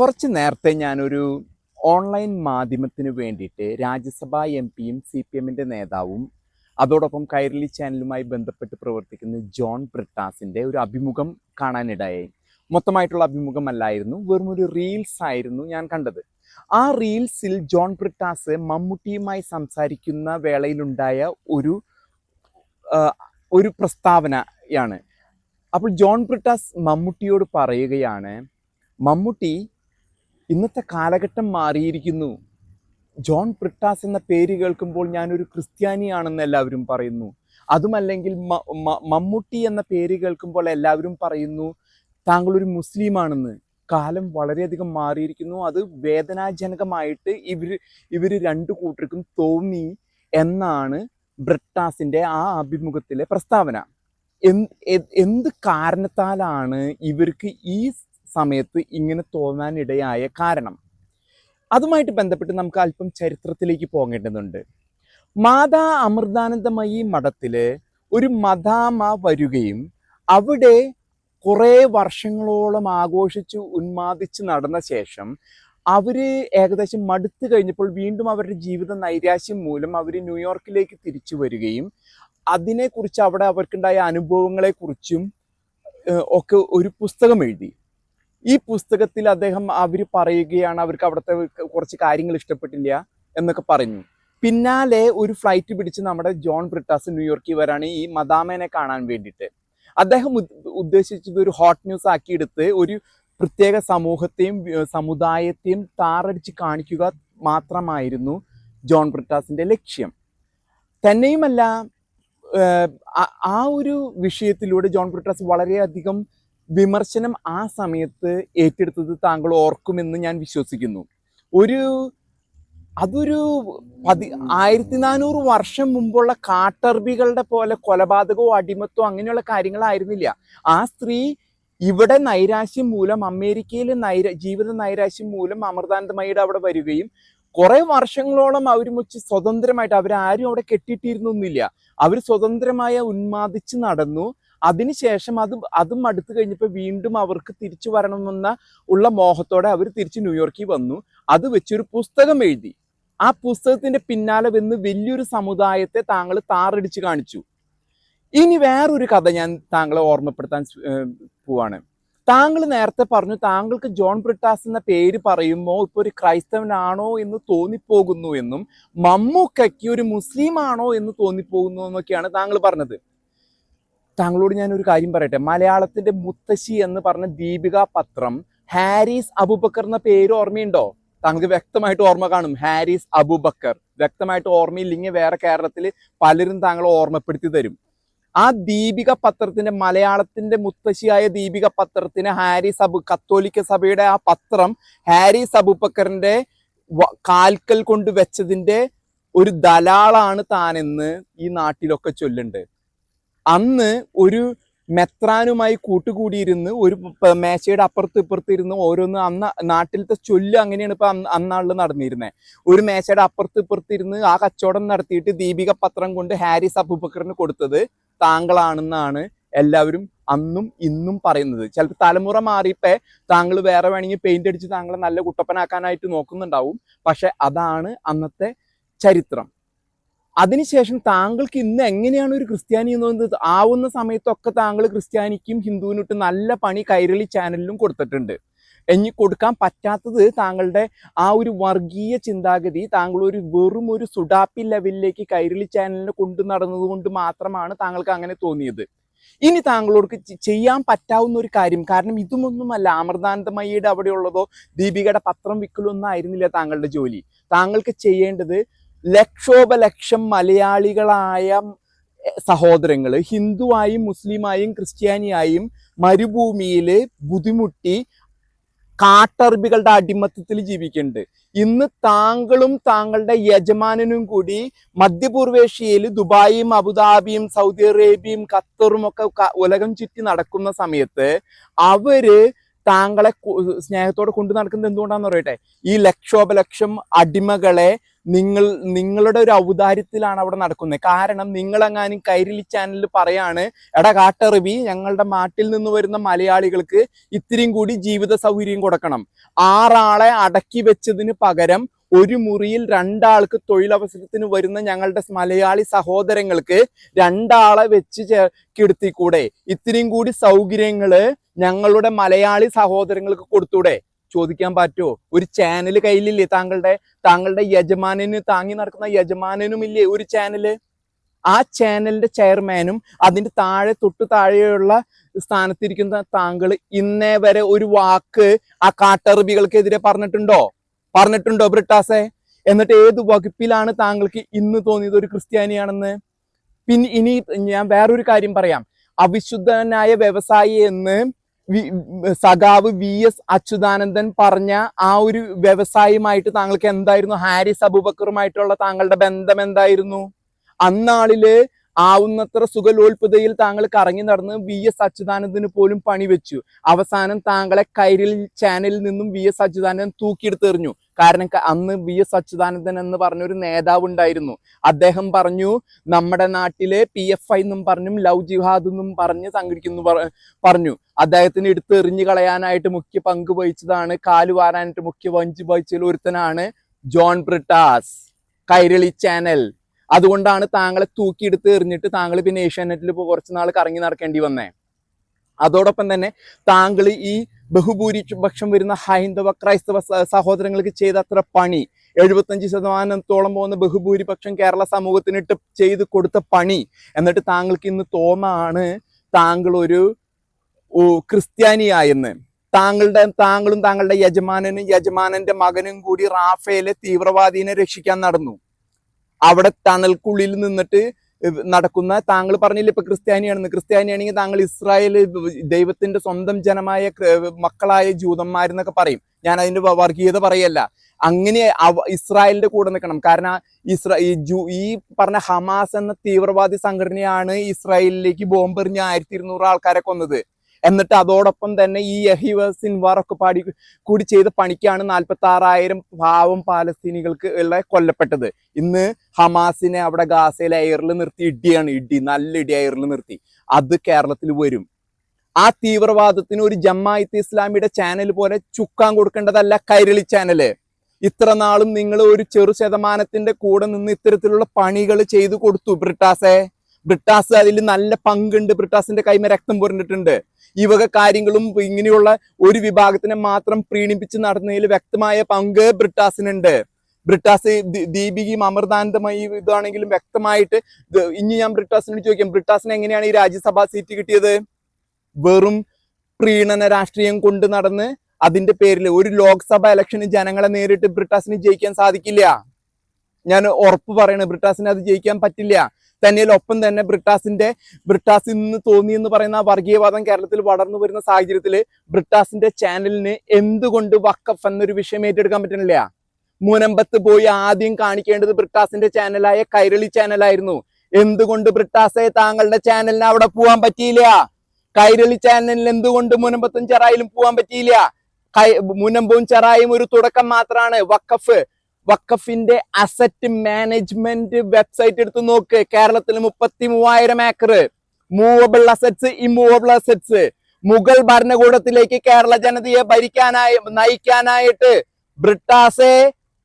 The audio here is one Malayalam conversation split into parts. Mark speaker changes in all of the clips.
Speaker 1: കുറച്ച് നേരത്തെ ഞാനൊരു ഓൺലൈൻ മാധ്യമത്തിന് വേണ്ടിയിട്ട് രാജ്യസഭാ എം പിയും CPM-ൻ്റെ നേതാവും അതോടൊപ്പം കൈരളി ചാനലുമായി ബന്ധപ്പെട്ട് പ്രവർത്തിക്കുന്ന ജോൺ ബ്രിട്ടാസിൻ്റെ ഒരു അഭിമുഖം കാണാനിടയായി. മൊത്തമായിട്ടുള്ള അഭിമുഖമല്ലായിരുന്നു, വെറും ഒരു റീൽസ് ആയിരുന്നു ഞാൻ കണ്ടത്. ആ റീൽസിൽ ജോൺ ബ്രിട്ടാസ് മമ്മൂട്ടിയുമായി സംസാരിക്കുന്ന വേളയിലുണ്ടായ ഒരു പ്രസ്താവനയാണ്. അപ്പോൾ ജോൺ ബ്രിട്ടാസ് മമ്മൂട്ടിയോട് പറയുകയാണ്, മമ്മൂട്ടി, ഇന്നത്തെ കാലഘട്ടം മാറിയിരിക്കുന്നു. ജോൺ ബ്രിട്ടാസ് എന്ന പേര് കേൾക്കുമ്പോൾ ഞാനൊരു ക്രിസ്ത്യാനിയാണെന്ന് എല്ലാവരും പറയുന്നു. അതുമല്ലെങ്കിൽ മമ്മൂട്ടി എന്ന പേര് കേൾക്കുമ്പോൾ എല്ലാവരും പറയുന്നു താങ്കളൊരു മുസ്ലിമാണെന്ന്. കാലം വളരെയധികം മാറിയിരിക്കുന്നു. അത് വേദനാജനകമായിട്ട് ഇവർ രണ്ടു കൂട്ടർക്കും തോന്നി എന്നാണ് ബ്രിട്ടാസിൻ്റെ ആ അഭിമുഖത്തിലെ പ്രസ്താവന. എന്ത് കാരണത്താലാണ് ഇവർക്ക് ഈ സമയത്ത് ഇങ്ങനെ തോന്നാനിടയായ കാരണം? അതുമായിട്ട് ബന്ധപ്പെട്ട് നമുക്ക് അല്പം ചരിത്രത്തിലേക്ക് പോകേണ്ടതുണ്ട്. മാതാ അമൃതാനന്ദമയി മഠത്തില് ഒരു മദാമ വരികയും അവിടെ കുറേ വർഷങ്ങളോളം ആഘോഷിച്ച് ഉന്മാദിച്ച് നടന്ന ശേഷം അവര് ഏകദേശം മടുത്തു കഴിഞ്ഞപ്പോൾ വീണ്ടും അവരുടെ ജീവിത നൈരാശ്യം മൂലം അവർ ന്യൂയോർക്കിലേക്ക് തിരിച്ചു വരികയും അതിനെക്കുറിച്ച് അവിടെ അവർക്കുണ്ടായ അനുഭവങ്ങളെക്കുറിച്ചും ഒക്കെ ഒരു പുസ്തകം എഴുതി. ഈ പുസ്തകത്തിൽ അവർ പറയുകയാണ് അവർക്ക് അവിടുത്തെ കുറച്ച് കാര്യങ്ങൾ ഇഷ്ടപ്പെട്ടില്ല എന്നൊക്കെ പറഞ്ഞു. പിന്നാലെ ഒരു ഫ്ലൈറ്റ് പിടിച്ച് നമ്മുടെ ജോൺ ബ്രിട്ടാസ് ന്യൂയോർക്കിൽ വരാണ് ഈ മദാമേനെ കാണാൻ വേണ്ടിയിട്ട്. അദ്ദേഹം ഉദ്ദേശിച്ചത് ഒരു ഹോട്ട് ന്യൂസ് ആക്കിയെടുത്ത് ഒരു പ്രത്യേക സമൂഹത്തെയും സമുദായത്തെയും താറടിച്ച് കാണിക്കുക മാത്രമായിരുന്നു ജോൺ ബ്രിട്ടാസിന്റെ ലക്ഷ്യം. തന്നെയുമല്ല, ആ ഒരു വിഷയത്തിലൂടെ ജോൺ ബ്രിട്ടാസ് വളരെയധികം വിമർശനം ആ സമയത്ത് ഏറ്റെടുത്തത് താങ്കൾ ഓർക്കുമെന്ന് ഞാൻ വിശ്വസിക്കുന്നു. അതൊരു 1400 വർഷം മുമ്പുള്ള കാട്ടർബികളുടെ പോലെ കൊലപാതകവും അടിമത്തവും അങ്ങനെയുള്ള കാര്യങ്ങളായിരുന്നില്ല. ആ സ്ത്രീ ഇവിടെ നൈരാശ്യം മൂലം, അമേരിക്കയിൽ ജീവിത നൈരാശ്യം മൂലം അമൃതാനന്ദമയിയുടെ അവിടെ വരികയും കുറെ വർഷങ്ങളോളം അവർ സ്വതന്ത്രമായിട്ട്, അവരാരും അവിടെ കെട്ടിയിട്ടിരുന്നൊന്നുമില്ല. അവർ സ്വതന്ത്രമായ ഉന്മാദിച്ച് നടന്നു. അതിനുശേഷം അതും അടുത്ത് കഴിഞ്ഞപ്പോൾ വീണ്ടും അവർക്ക് തിരിച്ചു വരണമെന്ന മോഹത്തോടെ അവർ തിരിച്ച് ന്യൂയോർക്കിൽ വന്നു. അത് വെച്ചൊരു പുസ്തകം എഴുതി. ആ പുസ്തകത്തിന്റെ പിന്നാലെ വന്ന് വലിയൊരു സമുദായത്തെ താങ്കൾ താറടിച്ച് കാണിച്ചു. ഇനി വേറൊരു കഥ ഞാൻ താങ്കളെ ഓർമ്മപ്പെടുത്താൻ പോവാണ്. താങ്കൾ നേരത്തെ പറഞ്ഞു താങ്കൾക്ക് ജോൺ ബ്രിട്ടാസ് എന്ന പേര് പറയുമ്പോൾ ഇപ്പൊ ഒരു ക്രൈസ്തവനാണോ എന്ന് തോന്നിപ്പോകുന്നു എന്നും മമ്മൂക്കയ്ക്ക് ഒരു മുസ്ലിം ആണോ എന്ന് തോന്നിപ്പോകുന്നു എന്നൊക്കെയാണ് താങ്കൾ പറഞ്ഞത്. താങ്കളോട് ഞാൻ ഒരു കാര്യം പറയട്ടെ. മലയാളത്തിന്റെ മുത്തശ്ശി എന്ന് പറഞ്ഞ ദീപിക പത്രം ഹാരിസ് അബൂബക്കർ എന്ന പേര് ഓർമ്മയുണ്ടോ? താങ്കൾക്ക് വ്യക്തമായിട്ട് ഓർമ്മ കാണും. ഹാരിസ് അബൂബക്കർ വ്യക്തമായിട്ട് ഓർമ്മയില്ലെങ്കിൽ വേറെ കേരളത്തിൽ പലരും താങ്കളെ ഓർമ്മപ്പെടുത്തി തരും. ആ ദീപിക പത്രത്തിന്റെ, മലയാളത്തിന്റെ മുത്തശ്ശിയായ ദീപിക പത്രത്തിന് കത്തോലിക്ക സഭയുടെ ആ പത്രം ഹാരിസ് അബൂബക്കറിന്റെ കാൽക്കൽ കൊണ്ട് വെച്ചതിന്റെ ഒരു ദലാളാണ് താനെന്ന് ഈ നാട്ടിലൊക്കെ ചൊല്ലുണ്ട്. അന്ന് ഒരു മെത്രാനുമായി കൂട്ടുകൂടിയിരുന്ന് ഒരു മേശയുടെ അപ്പുറത്ത് ഇപ്പുറത്ത് ഇരുന്ന് ഓരോന്ന്, അന്ന് നാട്ടിലത്തെ ചൊല്ല് അങ്ങനെയാണ് ഇപ്പൊ അന്നാളിൽ നടന്നിരുന്നത്. ഒരു മേശയുടെ അപ്പുറത്ത് ഇപ്പുറത്ത് ഇരുന്ന് ആ കച്ചവടം നടത്തിയിട്ട് ദീപിക പത്രം കൊണ്ട് ഹാരിസ് അബൂബക്കറിന് കൊടുത്തത് താങ്കളാണെന്നാണ് എല്ലാവരും അന്നും ഇന്നും പറയുന്നത്. ചിലപ്പോൾ തലമുറ മാറിയപ്പോ താങ്കൾ വേറെ വേണമെങ്കിൽ പെയിന്റ് അടിച്ച് താങ്കളെ നല്ല കുട്ടപ്പനാക്കാനായിട്ട് നോക്കുന്നുണ്ടാവും. പക്ഷെ അതാണ് അന്നത്തെ ചരിത്രം. അതിനുശേഷം താങ്കൾക്ക് ഇന്ന് എങ്ങനെയാണ് ഒരു ക്രിസ്ത്യാനി എന്ന് ആവുന്ന സമയത്തൊക്കെ താങ്കൾ ക്രിസ്ത്യാനിക്കും ഹിന്ദുവിനിട്ട് നല്ല പണി കൈരളി ചാനലിലും കൊടുത്തിട്ടുണ്ട്. ഇനി കൊടുക്കാൻ പറ്റാത്തത് താങ്കളുടെ ആ ഒരു വർഗീയ ചിന്താഗതി താങ്കൾ വെറും ഒരു സുഡാപ്പി ലെവലിലേക്ക് കൈരളി ചാനലിനെ കൊണ്ടു നടന്നത് കൊണ്ട് മാത്രമാണ് താങ്കൾക്ക് അങ്ങനെ തോന്നിയത്. ഇനി താങ്കളോട് ചെയ്യാൻ പറ്റാവുന്ന ഒരു കാര്യം, കാരണം ഇതൊന്നുമല്ല അമൃതാനന്ദമയിയുടെ അവിടെയുള്ളതോ ദീപികയുടെ പത്രം വിൽക്കലൊന്നും ആയിരുന്നില്ല താങ്കളുടെ ജോലി. താങ്കൾക്ക് ചെയ്യേണ്ടത് ലക്ഷോപലക്ഷം മലയാളികളായ സഹോദരങ്ങൾ ഹിന്ദുവായും മുസ്ലിമായും ക്രിസ്ത്യാനിയായും മരുഭൂമിയിൽ ബുദ്ധിമുട്ടി കാട്ടർബികളുടെ അടിമത്തത്തിൽ ജീവിക്കുന്നുണ്ട്. ഇന്ന് താങ്കളും താങ്കളുടെ യജമാനനും കൂടി മധ്യപൂർവേഷ്യയിൽ ദുബായും അബുദാബിയും സൗദി അറേബ്യയും ഖത്തറും ഒക്കെ ഉലകം ചുറ്റി നടക്കുന്ന സമയത്ത് അവര് താങ്കളെ സ്നേഹത്തോടെ കൊണ്ടു നടക്കുന്നത് എന്തുകൊണ്ടാന്ന് പറയട്ടെ? ഈ ലക്ഷോപലക്ഷം അടിമകളെ നിങ്ങളുടെ ഒരു ഔദാര്യത്തിലാണ് അവിടെ നടക്കുന്നത്. കാരണം നിങ്ങളെങ്ങാനും കൈരളി ചാനലിൽ പറയാണ്, എടാ കാട്ടറിവി, ഞങ്ങളുടെ നാട്ടിൽ നിന്ന് വരുന്ന മലയാളികൾക്ക് ഇത്തിരിയും കൂടി ജീവിത സൗകര്യം കൊടുക്കണം. 6 ആളെ അടക്കി വെച്ചതിന് പകരം ഒരു മുറിയിൽ 2 ആൾക്ക് തൊഴിലവസരത്തിന് വരുന്ന ഞങ്ങളുടെ മലയാളി സഹോദരങ്ങൾക്ക് 2 ആളെ വെച്ച് കിടത്തിക്കൂടെ? ഇത്തിരിയും കൂടി സൗകര്യങ്ങള് ഞങ്ങളുടെ മലയാളി സഹോദരങ്ങൾക്ക് കൊടുത്തൂടെ? ചോദിക്കാൻ പറ്റുമോ? ഒരു ചാനൽ കയ്യിലില്ലേ? താങ്കളുടെ യജമാനന്, താങ്ങി നടക്കുന്ന യജമാനനും ഇല്ലേ ഒരു ചാനല്? ആ ചാനലിന്റെ ചെയർമാനും അതിന്റെ തൊട്ടു താഴെയുള്ള സ്ഥാനത്തിരിക്കുന്ന താങ്കൾ ഇന്നേ വരെ ഒരു വാക്ക് ആ കാട്ടറബികൾക്കെതിരെ പറഞ്ഞിട്ടുണ്ടോ ബ്രിട്ടാസെ? എന്നിട്ട് ഏത് വകുപ്പിലാണ് താങ്കൾക്ക് ഇന്ന് തോന്നിയത് ഒരു ക്രിസ്ത്യാനിയാണെന്ന്? പിന്നെ ഇനി ഞാൻ വേറൊരു കാര്യം പറയാം. അവിശുദ്ധനായ വ്യവസായി എന്ന് സഖാവ് VS അച്യുതാനന്ദൻ പറഞ്ഞ ആ ഒരു വ്യവസായിയുമായിട്ട് താങ്കൾക്ക് എന്തായിരുന്നു? ഹാരിസ് അബൂബക്കറുമായിട്ടുള്ള താങ്കളുടെ ബന്ധം എന്തായിരുന്നു? അന്നാളില് ആവുന്നത്ര സുഖലോൽപതയിൽ താങ്കൾ കറങ്ങി നടന്ന് VS അച്യുതാനന്ദന് പോലും പണി വെച്ചു. അവസാനം താങ്കളെ കൈരളി ചാനലിൽ നിന്നും VS അച്യുതാനന്ദൻ തൂക്കിയെടുത്തെറിഞ്ഞു. കാരണം അന്ന് VS അച്യുതാനന്ദൻ എന്ന് പറഞ്ഞൊരു നേതാവ് ഉണ്ടായിരുന്നു. അദ്ദേഹം പറഞ്ഞു, നമ്മുടെ നാട്ടിലെ PFI എന്നും പറഞ്ഞും ലവ് ജിഹാദ് എന്നും പറഞ്ഞ് സംഘടിക്കുന്നു പറഞ്ഞു. അദ്ദേഹത്തിന് എടുത്ത് എറിഞ്ഞു കളയാനായിട്ട് മുഖ്യ പങ്ക് വഹിച്ചതാണ്, കാലുവാരാനായിട്ട് മുഖ്യ പങ്ക് വഹിച്ചതിൽ ഒരുത്തനാണ് ജോൺ ബ്രിട്ടാസ്, കൈരളി ചാനൽ. അതുകൊണ്ടാണ് താങ്കളെ തൂക്കിയെടുത്ത് എറിഞ്ഞിട്ട് താങ്കൾ പിന്നെ ഏഷ്യാനെറ്റിൽ ഇപ്പോൾ കുറച്ച് നാൾ കറങ്ങി നടക്കേണ്ടി വന്നേ. അതോടൊപ്പം തന്നെ താങ്കൾ ഈ ബഹുഭൂരിപക്ഷം വരുന്ന ഹൈന്ദവ ക്രൈസ്തവ സഹോദരങ്ങൾക്ക് ചെയ്ത അത്ര പണി, 75% പോകുന്ന ബഹുഭൂരിപക്ഷം കേരള സമൂഹത്തിനിട്ട് ചെയ്ത് കൊടുത്ത പണി, എന്നിട്ട് താങ്കൾക്ക് ഇന്ന് തോന്നാണ് താങ്കൾ ഒരു ക്രിസ്ത്യാനിയായെന്ന്. താങ്കളും താങ്കളുടെ യജമാനന്റെ മകനും കൂടി റാഫേലെ തീവ്രവാദീനെ രക്ഷിക്കാൻ നടന്നു. അവിടെ ടണൽക്കുള്ളിൽ നിന്നിട്ട് നടക്കുന്ന, താങ്കൾ പറഞ്ഞില്ല ഇപ്പൊ ക്രിസ്ത്യാനിയാണെങ്കിൽ താങ്കൾ ഇസ്രായേൽ ദൈവത്തിന്റെ സ്വന്തം ജനമായ മക്കളായ ജൂതന്മാരെന്നൊക്കെ പറയും. ഞാൻ അതിന്റെ വർഗീയത പറയല്ല. അങ്ങനെ ഇസ്രായേലിന്റെ കൂടെ നിൽക്കണം. കാരണം ഈ പറഞ്ഞ ഹമാസ് എന്ന തീവ്രവാദി സംഘടനയാണ് ഇസ്രായേലിലേക്ക് ബോംബെറിഞ്ഞ് 1200 ആൾക്കാരെ കൊന്നത്. എന്നിട്ട് അതോടൊപ്പം തന്നെ ഈ യഹീവ സിൻവാറൊക്കെ കൂടി ചെയ്ത പണിക്കാണ് 46,000 പാവം പാലസ്തീനികൾക്ക് കൊല്ലപ്പെട്ടത്. ഇന്ന് ഹമാസിനെ അവിടെ ഗാസയിൽ എയറിൽ നിർത്തി നല്ല ഇടി എയറിൽ നിർത്തി. അത് കേരളത്തിൽ വരും. ആ തീവ്രവാദത്തിന് ഒരു ജമാഅത്തെ ഇസ്ലാമിയുടെ ചാനൽ പോലെ ചുക്കാൻ കൊടുക്കേണ്ടതല്ല കൈരളി ചാനല്. ഇത്ര നാളും നിങ്ങൾ ഒരു ചെറു ശതമാനത്തിന്റെ കൂടെ നിന്ന് ഇത്തരത്തിലുള്ള പണികൾ ചെയ്തു കൊടുത്തു ബ്രിട്ടാസ് അതിൽ നല്ല പങ്കുണ്ട്. ബ്രിട്ടാസിന്റെ കൈമ രക്തം പുരണ്ടിട്ടുണ്ട്. ഈ വക കാര്യങ്ങളും ഇങ്ങനെയുള്ള ഒരു വിഭാഗത്തിനെ മാത്രം പ്രീണിപ്പിച്ച് നടന്നതിൽ വ്യക്തമായ പങ്ക് ബ്രിട്ടാസിനുണ്ട്. ബ്രിട്ടാസ് ദീപികയും അമൃതാനന്ദമായി ഇതാണെങ്കിലും വ്യക്തമായിട്ട് ഇനി ഞാൻ ബ്രിട്ടാസിനോട് ചോദിക്കാം, ബ്രിട്ടാസിന് എങ്ങനെയാണ് ഈ രാജ്യസഭാ സീറ്റ് കിട്ടിയത്? വെറും പ്രീണന രാഷ്ട്രീയം കൊണ്ട് നടന്ന് അതിന്റെ പേരിൽ ഒരു ലോക്സഭ ഇലക്ഷന് ജനങ്ങളെ നേരിട്ട് ബ്രിട്ടാസിന് ജയിക്കാൻ സാധിക്കില്ല. ഞാൻ ഉറപ്പ് പറയണ, ബ്രിട്ടാസിന് അത് ജയിക്കാൻ പറ്റില്ല. ഒപ്പം തന്നെ ബ്രിട്ടാസ് ഇന്ന് തോന്നി എന്ന് പറയുന്ന വർഗീയവാദം കേരളത്തിൽ വളർന്നു വരുന്ന സാഹചര്യത്തിൽ ബ്രിട്ടാസിന്റെ ചാനലിന് എന്തുകൊണ്ട് വഖഫ് എന്നൊരു വിഷയം ഏറ്റെടുക്കാൻ പറ്റുന്നില്ല? മുനമ്പത്ത് പോയി ആദ്യം കാണിക്കേണ്ടത് ബ്രിട്ടാസിന്റെ ചാനലായ കൈരളി ചാനലായിരുന്നു. എന്തുകൊണ്ട് ബ്രിട്ടാസെ താങ്കളുടെ ചാനലിന് അവിടെ പോകാൻ പറ്റിയില്ല? കൈരളി ചാനലിൽ എന്തുകൊണ്ട് മുനമ്പത്തും ചെറായിലും പോകാൻ പറ്റിയില്ല? മുനമ്പവും ചെറായും ഒരു തുടക്കം മാത്രമാണ്. വഖഫിന്റെ അസറ്റ് മാനേജ്മെന്റ് വെബ്സൈറ്റ് എടുത്ത് നോക്ക്. കേരളത്തിൽ 33,000 acre movable assets, immovable assets. Mughal ഭരണകൂടത്തിലേക്ക് കേരള ജനതയെ നയിക്കാനായിട്ട് ബ്രിട്ടാസെ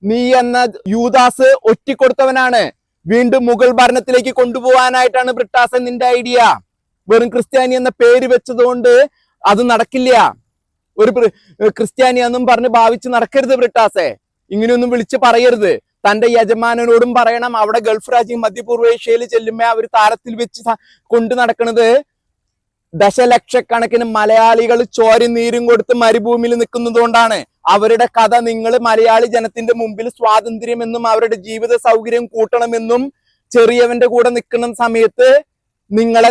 Speaker 1: നീ എന്ന യൂദാസ് ഒറ്റിക്കൊടുത്തവനാണ്. വീണ്ടും മുഗൾ ഭരണത്തിലേക്ക് കൊണ്ടുപോകാനായിട്ടാണ് ബ്രിട്ടാസെ നിന്റെ ഐഡിയ. വെറും ക്രിസ്ത്യാനി എന്ന പേര് വെച്ചതുകൊണ്ട് അത് നടക്കില്ല. ഒരു ക്രിസ്ത്യാനിയെന്നും പറഞ്ഞ് ഭാവിച്ച് നടക്കരുത് ബ്രിട്ടാസെ. ഇങ്ങനെയൊന്നും വിളിച്ച് പറയരുത്. തന്റെ യജമാനനോടും പറയണം. അവിടെ ഗൾഫ് രാജ്യം മധ്യപൂർവേഷ്യയിൽ ചെല്ലുമ്പോ അവർ താരത്തിൽ വെച്ച് കൊണ്ടു നടക്കുന്നത് ദശലക്ഷക്കണക്കിന് മലയാളികൾ ചോരി നീരും കൊടുത്ത് മരുഭൂമിയിൽ നിൽക്കുന്നത് കൊണ്ടാണ്. അവരുടെ കഥ നിങ്ങൾ മലയാളി ജനത്തിന്റെ മുമ്പിൽ സ്വാതന്ത്ര്യമെന്നും അവരുടെ ജീവിത സൗകര്യം കൂട്ടണമെന്നും ചെറിയവന്റെ കൂടെ നിൽക്കുന്ന സമയത്ത്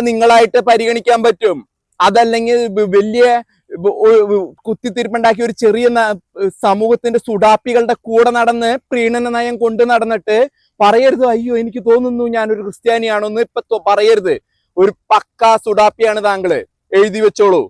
Speaker 1: നിങ്ങളായിട്ട് പരിഗണിക്കാൻ പറ്റും. അതല്ലെങ്കിൽ വലിയ കുത്തിത്തിരിപ്പുണ്ടാക്കി ഒരു ചെറിയ സമൂഹത്തിന്റെ സുഡാപ്പികളുടെ കൂടെ നടന്ന് പ്രീണന നയം കൊണ്ട് നടന്നിട്ട് പറയരുത്, അയ്യോ എനിക്ക് തോന്നുന്നു ഞാനൊരു ക്രിസ്ത്യാനിയാണോന്ന് ഇപ്പൊ പറയരുത്. ഒരു പക്കാ സുഡാപ്പിയാണ് താങ്കള്, എഴുതി വെച്ചോളൂ.